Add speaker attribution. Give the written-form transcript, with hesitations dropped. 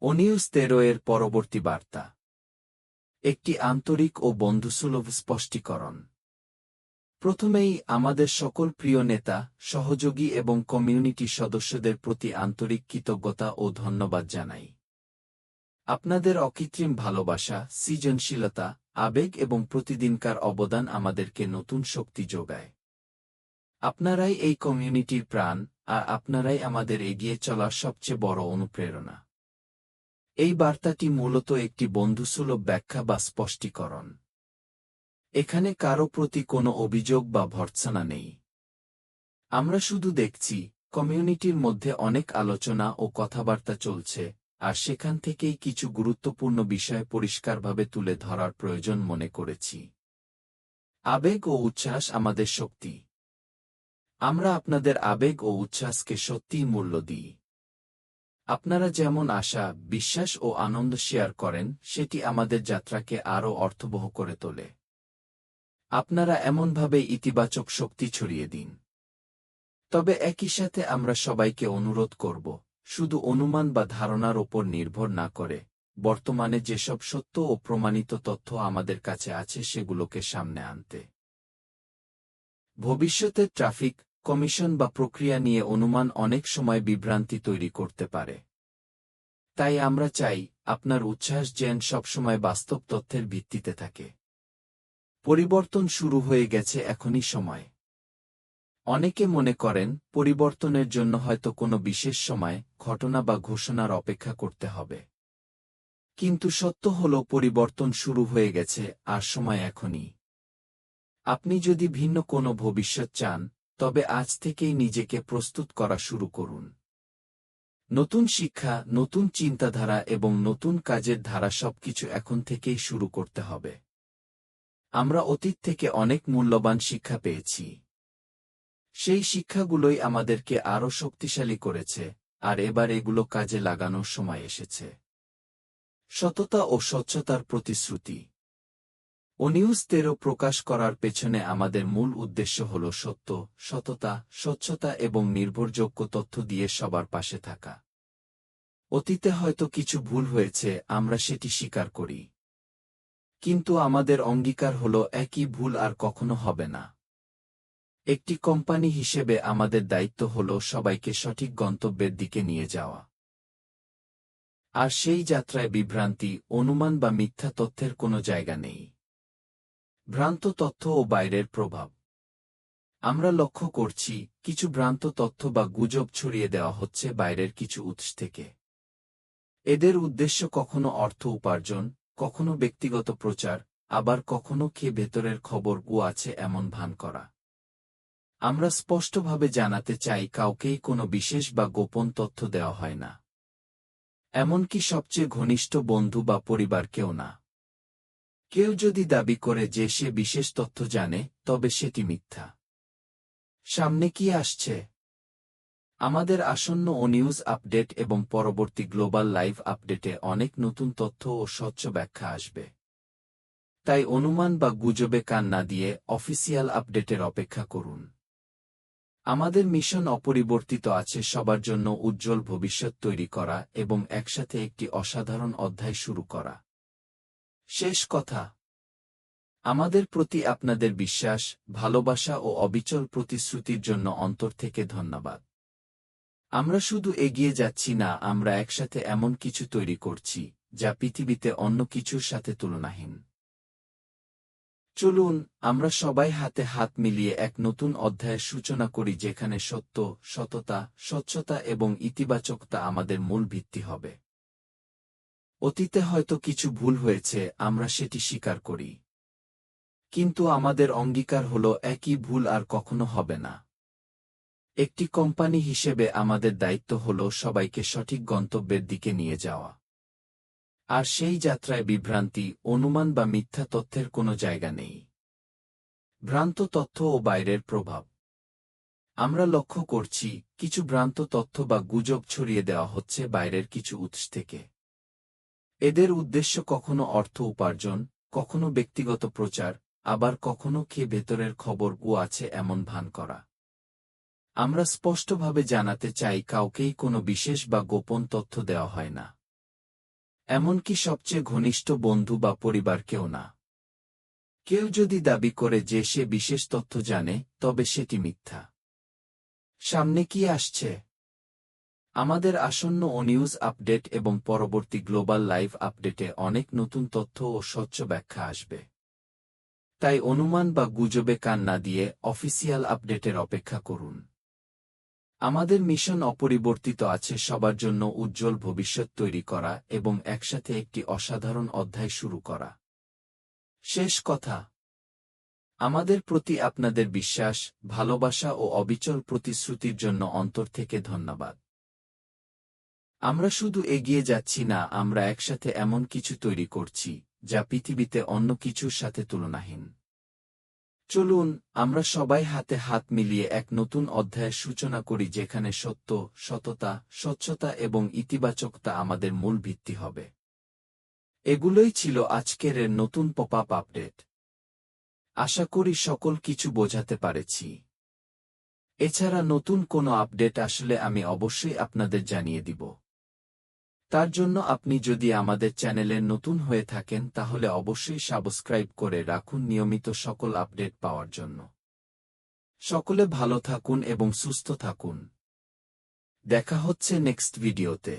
Speaker 1: অনিউজ 13 এর পরবর্তী বার্তা। একটি আন্তরিক ও বন্ধুসুলভ স্পষ্টীকরণ। প্রথমেই আমাদের সকল প্রিয় নেতা, সহযোগী এবং কমিউনিটি সদস্যদের প্রতি আন্তরিক কৃতজ্ঞতা ও ধন্যবাদ জানাই। আপনাদের অকৃত্রিম ভালোবাসা, সৃজনশীলতা, আবেগ এবং প্রতিদিনকার অবদান আমাদেরকে নতুন শক্তি যোগায়। আপনারাই এই কমিউনিটির প্রাণ, আর আপনারাই আমাদের এগিয়ে চলার সবচেয়ে বড় অনুপ্রেরণা। এই বার্তাটি মূলত একটি বন্ধুসুলভ ব্যাখ্যা বা স্পষ্টীকরণ। এখানে কারো প্রতি কোনো অভিযোগ বা ভর্ৎসনা নেই। আমরা শুধু দেখছি, কমিউনিটির মধ্যে অনেক আলোচনা ও কথাবার্তা চলছে, আর সেখান থেকেই কিছু গুরুত্বপূর্ণ বিষয় পরিষ্কারভাবে তুলে ধরার প্রয়োজন মনে করেছি। আবেগ ও উচ্ছ্বাস আমাদের শক্তি। আমরা আপনাদের আবেগ ও উচ্ছ্বাসকে সত্যিই মূল্য দিই। আপনারা যেমন আশা, বিশ্বাস ও আনন্দ শেয়ার করেন, সেটি আমাদের যাত্রাকে আরও অর্থবহ করে তোলে। আপনারা এমনভাবে ইতিবাচক শক্তি ছড়িয়ে দিন। তবে একই সাথে আমরা সবাইকে অনুরোধ করব, শুধু অনুমান বা ধারণার ওপর নির্ভর না করে, বর্তমানে যেসব সত্য ও প্রমাণিত তথ্য আমাদের কাছে আছে সেগুলোকে সামনে আনতে। ভবিষ্যতের ট্রাফিক কমিশন বা প্রক্রিয়া নিয়ে অনুমান অনেক সময় বিভ্রান্তি তৈরি করতে পারে। তাই আমরা চাই, আপনার উচ্ছ্বাস যেন সবসময় বাস্তব তথ্যের ভিত্তিতে থাকে। পরিবর্তন শুরু হয়ে গেছে, এখনই সময়। অনেকে মনে করেন, পরিবর্তনের জন্য হয়তো কোনো বিশেষ সময়, ঘটনা বা ঘোষণার অপেক্ষা করতে হবে। কিন্তু সত্য হল, পরিবর্তন শুরু হয়ে গেছে, আর সময় এখনই। আপনি যদি ভিন্ন কোনো ভবিষ্যৎ চান, তবে আজ থেকেই নিজেকে প্রস্তুত করা শুরু করুন। নতুন শিক্ষা, নতুন চিন্তাধারা এবং নতুন কাজের ধারা সবকিছু এখন থেকেই শুরু করতে হবে। আমরা অতীত থেকে অনেক মূল্যবান শিক্ষা পেয়েছি। সেই শিক্ষাগুলোই আমাদেরকে আরও শক্তিশালী করেছে, আর এবার এগুলো কাজে লাগানোর সময় এসেছে। সততা ও স্বচ্ছতার প্রতিশ্রুতি। অনিউজ 13 প্রকাশ করার পেছনে আমাদের মূল উদ্দেশ্য হল সত্য, সততা, স্বচ্ছতা এবং নির্ভরযোগ্য তথ্য দিয়ে সবার পাশে থাকা। অতীতে হয়তো কিছু ভুল হয়েছে, আমরা সেটি স্বীকার করি। কিন্তু আমাদের অঙ্গীকার হল, একই ভুল আর কখনো হবে না। একটি কোম্পানি হিসেবে আমাদের দায়িত্ব হল সবাইকে সঠিক গন্তব্যের দিকে নিয়ে যাওয়া। আর সেই যাত্রায় বিভ্রান্তি, অনুমান বা মিথ্যা তথ্যের কোনো জায়গা নেই। ভ্রান্ত তথ্য ও বাইরের প্রভাব। আমরা লক্ষ্য করছি, কিছু ভ্রান্ত তথ্য বা গুজব ছড়িয়ে দেওয়া হচ্ছে বাইরের কিছু উৎস থেকে। এদের উদ্দেশ্য কখনো অর্থ উপার্জন, কখনো ব্যক্তিগত প্রচার, আবার কখনো ভেতরের খবর আছে এমন ভান করা। আমরা স্পষ্টভাবে জানাতে চাই, কাউকেই কোনো বিশেষ বা গোপন তথ্য দেওয়া হয় না। এমনকি সবচেয়ে ঘনিষ্ঠ বন্ধু বা পরিবারকেও না। কেউ যদি দাবি করে যে সে বিশেষ তথ্য জানে, তবে সেটি মিথ্যা। সামনে কি আসছে? আমাদের আসন্ন অনিউজ আপডেট এবং পরবর্তী গ্লোবাল লাইভ আপডেটে অনেক নতুন তথ্য ও স্বচ্ছ ব্যাখ্যা আসবে। তাই অনুমান বা গুজবে কান না দিয়ে অফিসিয়াল আপডেটের অপেক্ষা করুন। আমাদের মিশন অপরিবর্তিত আছে, সবার জন্য উজ্জ্বল ভবিষ্যৎ তৈরি করা এবং একসাথে একটি অসাধারণ অধ্যায় শুরু করা। শেষ কথা। আমাদের প্রতি আপনাদের বিশ্বাস, ভালোবাসা ও অবিচল প্রতিশ্রুতির জন্য অন্তর থেকে ধন্যবাদ। আমরা শুধু এগিয়ে যাচ্ছি না, আমরা একসাথে এমন কিছু তৈরি করছি, যা পৃথিবীতে অন্য কিছুর সাথে তুলনাহীন। চলুন, আমরা সবাই হাতে হাত মিলিয়ে এক নতুন অধ্যায়ের সূচনা করি, যেখানে সত্য, সততা, স্বচ্ছতা এবং ইতিবাচকতা আমাদের মূল ভিত্তি হবে। অতীতে হয়তো কিছু ভুল হয়েছে, আমরা সেটি স্বীকার করি। কিন্তু আমাদের অঙ্গীকার হল, একই ভুল আর কখনো হবে না। একটি কোম্পানি হিসেবে আমাদের দায়িত্ব হল সবাইকে সঠিক গন্তব্যের দিকে নিয়ে যাওয়া। আর সেই যাত্রায় বিভ্রান্তি, অনুমান বা মিথ্যা তথ্যের কোনো জায়গা নেই। ভ্রান্ত তথ্য ও বাইরের প্রভাব। আমরা লক্ষ্য করছি, কিছু ভ্রান্ত তথ্য বা গুজব ছড়িয়ে দেওয়া হচ্ছে বাইরের কিছু উৎস থেকে। এদের উদ্দেশ্য কখনো অর্থ উপার্জন, কখনো ব্যক্তিগত প্রচার, আবার কখনো ভেতরের খবর আছে এমন ভান করা। আমরা স্পষ্টভাবে জানাতে চাই, কাউকেই কোনো বিশেষ বা গোপন তথ্য দেওয়া হয় না। এমনকি সবচেয়ে ঘনিষ্ঠ বন্ধু বা পরিবারকেও না। কেউ যদি দাবি করে যে সে বিশেষ তথ্য জানে, তবে সেটি মিথ্যা। সামনে কি আসছে? আমাদের আসন্ন নিউজ আপডেট এবং পরবর্তী গ্লোবাল লাইভ আপডেটে অনেক নতুন তথ্য ও স্বচ্ছ ব্যাখ্যা আসবে। তাই অনুমান বা গুজবে কান না দিয়ে অফিসিয়াল আপডেটের অপেক্ষা করুন। আমাদের মিশন অপরিবর্তিত আছে, সবার জন্য উজ্জ্বল ভবিষ্যৎ তৈরি করা এবং একসাথে একটি অসাধারণ অধ্যায় শুরু করা। শেষ কথা, আমাদের প্রতি আপনাদের বিশ্বাস, ভালোবাসা ও অবিচল প্রতিশ্রুতির জন্য অন্তর থেকে ধন্যবাদ। আমরা শুধু এগিয়ে যাচ্ছি না, আমরা একসাথে এমন কিছু তৈরি করছি যা পৃথিবীতে অন্য কিছুর সাথে তুলনাহীন। চলুন আমরা সবাই হাতে হাত মিলিয়ে এক নতুন অধ্যায়ের সূচনা করি, যেখানে সত্য, সততা, স্বচ্ছতা এবং ইতিবাচকতা আমাদের মূল ভিত্তি হবে। এগুলোই ছিল আজকের নতুন পপ আপ আপডেট। আশা করি সকল কিছু বোঝাতে পারেছি। এছাড়া নতুন কোনো আপডেট আসলে আমি অবশ্যই আপনাদের জানিয়ে দিব। তার জন্য আপনি যদি আমাদের চ্যানেলের নতুন হয়ে থাকেন তাহলে অবশ্যই সাবস্ক্রাইব করে রাখুন নিয়মিত সকল আপডেট পাওয়ার জন্য। সকলে ভালো থাকুন এবং সুস্থ থাকুন। দেখা হচ্ছে নেক্সট ভিডিওতে।